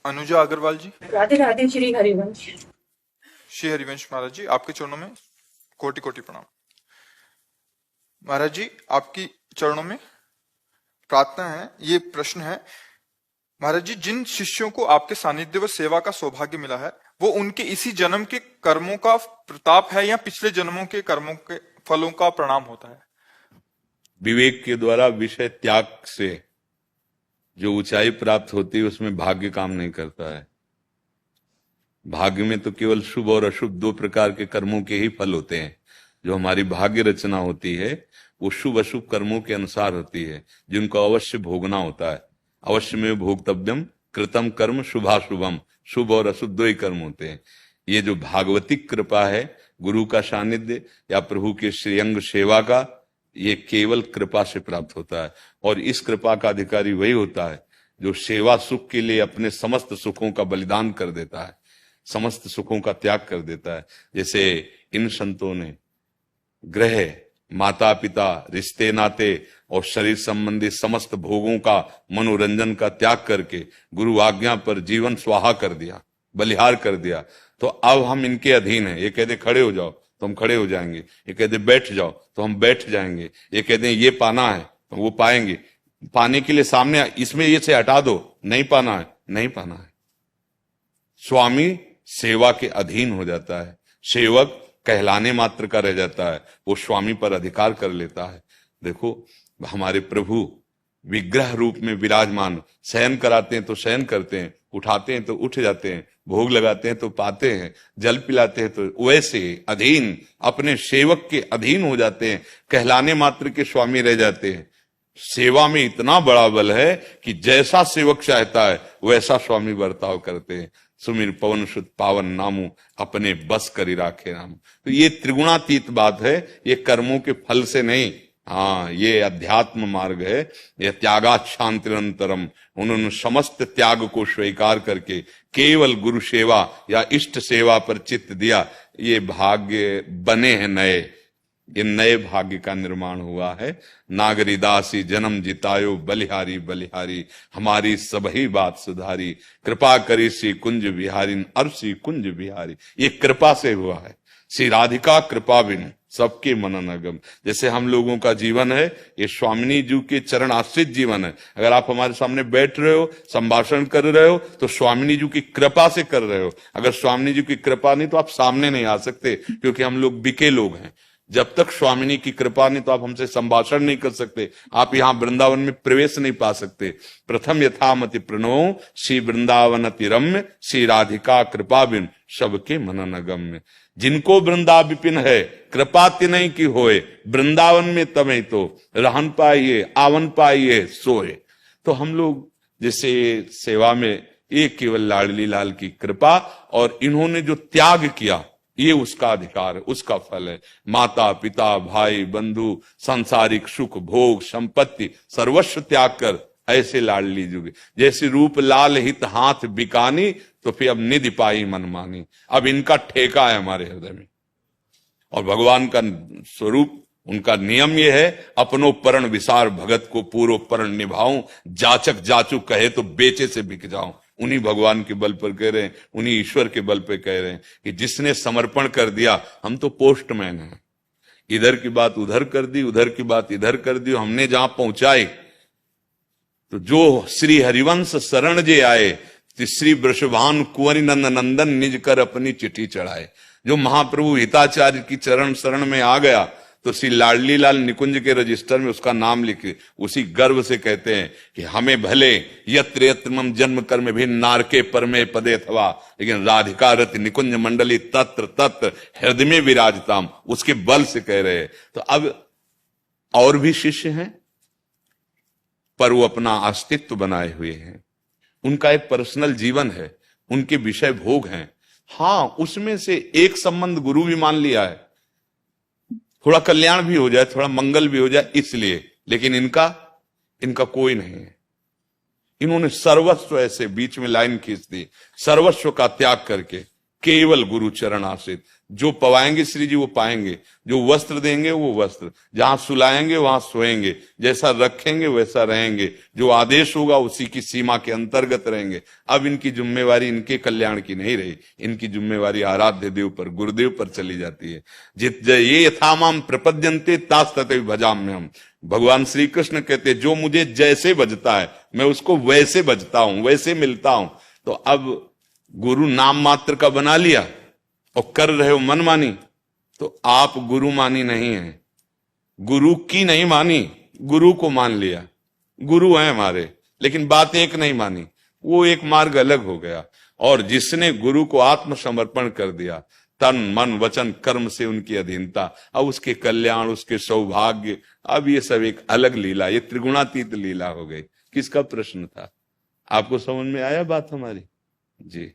अनुजा अग्रवाल जी। राधे राधे श्री हरिवंश। श्री हरिवंश महाराज जी, आपके चरणों में कोटि कोटि प्रणाम। महाराज जी, आपकी चरणों में प्रार्थना है, ये प्रश्न है। महाराज जी, जिन शिष्यों को आपके सानिध्य व सेवा का सौभाग्य मिला है, वो उनके इसी जन्म के कर्मों का प्रताप है या पिछले जन्मों के कर्मों के फलों का प्रणाम होता है? विवेक के द्वारा विषय त्याग से जो ऊंचाई प्राप्त होती है उसमें भाग्य काम नहीं करता है। भाग्य में तो केवल शुभ और अशुभ दो प्रकार के कर्मों के ही फल होते हैं। जो हमारी भाग्य रचना होती है वो शुभ अशुभ कर्मों के अनुसार होती है, जिनको अवश्य भोगना होता है। अवश्य में भोक्तव्यम कृतम कर्म शुभाशुभम, शुभ और अशुभ दो ही कर्म होते हैं। ये जो भागवतिक कृपा है, गुरु का सानिध्य या प्रभु के श्रीअंग सेवा का, ये केवल कृपा से प्राप्त होता है। और इस कृपा का अधिकारी वही होता है जो सेवा सुख के लिए अपने समस्त सुखों का बलिदान कर देता है, समस्त सुखों का त्याग कर देता है। जैसे इन संतों ने ग्रह, माता पिता, रिश्ते नाते और शरीर संबंधी समस्त भोगों का, मनोरंजन का त्याग करके गुरु आज्ञा पर जीवन स्वाहा कर दिया, बलिहार कर दिया। तो अब हम इनके अधीन हैं। ये कहते खड़े हो जाओ तो हम खड़े हो जाएंगे, ये कहते बैठ जाओ तो हम बैठ जाएंगे, ये कहते हैं ये पाना है तो वो पाएंगे। पाने के लिए सामने इसमें ये से हटा दो, नहीं पाना है, नहीं पाना है। स्वामी सेवा के अधीन हो जाता है, सेवक कहलाने मात्र का रह जाता है, वो स्वामी पर अधिकार कर लेता है। देखो हमारे प्रभु विग्रह रूप में विराजमान, शयन कराते हैं तो शयन करते हैं, उठाते हैं तो उठ जाते हैं, भोग लगाते हैं तो पाते हैं, जल पिलाते हैं तो वैसे अधीन, अपने सेवक के अधीन हो जाते हैं, कहलाने मात्र के स्वामी रह जाते हैं। सेवा में इतना बड़ा बल है कि जैसा सेवक चाहता है वैसा स्वामी बर्ताव करते हैं। सुमिर पवन सुत पावन नामू, अपने बस करी राखे नाम। तो ये त्रिगुणातीत बात है, ये कर्मों के फल से नहीं। हाँ, ये अध्यात्म मार्ग है, यह त्यागात शांतिरंतरम। उन्होंने समस्त त्याग को स्वीकार करके केवल गुरु सेवा या इष्ट सेवा पर चित्त दिया। ये भाग्य बने हैं नए, ये नए भाग्य का निर्माण हुआ है। नागरिदासी जन्म जितायो बलिहारी बलिहारी, हमारी सबही बात सुधारी, कृपा करी श्री कुंज बिहारी, अब श्री कुंज बिहारी। ये कृपा से हुआ है। श्री राधिका कृपा बिन सबके मनन अगम। जैसे हम लोगों का जीवन है, ये स्वामिनी जी के चरण आश्रित जीवन है। अगर आप हमारे सामने बैठ रहे हो, संभाषण कर रहे हो, तो स्वामिनी जी की कृपा से कर रहे हो। अगर स्वामिनी जी की कृपा नहीं तो आप सामने नहीं आ सकते, क्योंकि हम लोग बिके लोग हैं। जब तक स्वामिनी की कृपा नहीं तो आप हमसे संभाषण नहीं कर सकते, आप यहाँ वृंदावन में प्रवेश नहीं पा सकते। प्रथम यथामति प्रणो श्री वृंदावन तिरम्य, श्री राधिका कृपा बिन सबके मनन अगम्य। जिनको वृंदा विपिन है, कृपा तिनहि की होए, वृंदावन में तमें तो रहन पाइए, आवन पाइए सोए। तो हम लोग जैसे सेवा में, ये केवल लाडली लाल की कृपा, और इन्होंने जो त्याग किया ये उसका अधिकार है, उसका फल है। माता पिता भाई बंधु, सांसारिक सुख भोग संपत्ति सर्वस्व त्याग कर ऐसे लाडली जुगे। जैसे रूप लाल हित हाथ बिकानी, तो फिर अब निधि पाई मनमानी। अब इनका ठेका है हमारे हृदय में। और भगवान का स्वरूप, उनका नियम यह है, अपनो परण विसार भगत को पूर्व परण निभाऊं, जाचक जाचू कहे तो बेचे से बिक जाऊं। उन्हीं भगवान के बल पर कह रहे हैं, उन्हीं ईश्वर के बल पर कह रहे हैं कि जिसने समर्पण कर दिया, हम तो पोस्टमैन हैं। इधर की बात उधर कर दी, उधर की बात इधर कर दी, हमने जहां पहुंचाई। तो जो श्री हरिवंश शरण जे आए, श्री वृषभान कुंवरी नंद नंदन निज कर अपनी चिट्ठी चढ़ाए। जो महाप्रभु हिताचार्य की चरण शरण में आ गया, तो श्री लाडली लाल निकुंज के रजिस्टर में उसका नाम लिखे, उसी गर्व से कहते हैं कि हमें भले यत्र यत्र मम जन्म कर्म भी नारके परमे पदे थवा, लेकिन राधिका रति निकुंज मंडली तत्र तत्र हृदय में विराजताम, उसके बल से कह रहे हैं। तो अब और भी शिष्य हैं, पर वो अपना अस्तित्व बनाए हुए हैं, उनका एक पर्सनल जीवन है, उनके विषय भोग हैं। हाँ, उसमें से एक संबंध गुरु भी मान लिया है, थोड़ा कल्याण भी हो जाए, थोड़ा मंगल भी हो जाए इसलिए, लेकिन इनका कोई नहीं है। इन्होंने सर्वस्व, ऐसे बीच में लाइन खींच दी, सर्वस्व का त्याग करके केवल गुरु चरण आश्रित। जो पवाएंगे श्री जी वो पाएंगे, जो वस्त्र देंगे वो वस्त्र, जहां सुलाएंगे वहां सोएंगे, जैसा रखेंगे वैसा रहेंगे, जो आदेश होगा उसी की सीमा के अंतर्गत रहेंगे। अब इनकी जिम्मेवारी इनके कल्याण की नहीं रही, इनकी जिम्मेवारी आराध्य देव पर, गुरुदेव पर चली जाती है। जित ये यथामाम प्रपद्यन्ते तास तथैव भजाम्यहम्। भगवान श्री कृष्ण कहते जो मुझे जैसे बजता है मैं उसको वैसे बजता हूं, वैसे मिलता हूं। तो अब गुरु नाम मात्र का बना लिया और कर रहे हो मनमानी, तो आप गुरु मानी नहीं है। गुरु की नहीं मानी, गुरु को मान लिया। गुरु हैं हमारे, लेकिन बात एक नहीं मानी, वो एक मार्ग अलग हो गया। और जिसने गुरु को आत्मसमर्पण कर दिया, तन मन वचन कर्म से उनकी अधीनता, अब उसके कल्याण, उसके सौभाग्य, अब ये सब एक अलग लीला, ये त्रिगुणातीत लीला हो गई। किसका प्रश्न था? आपको समझ में आया बात हमारी? जी।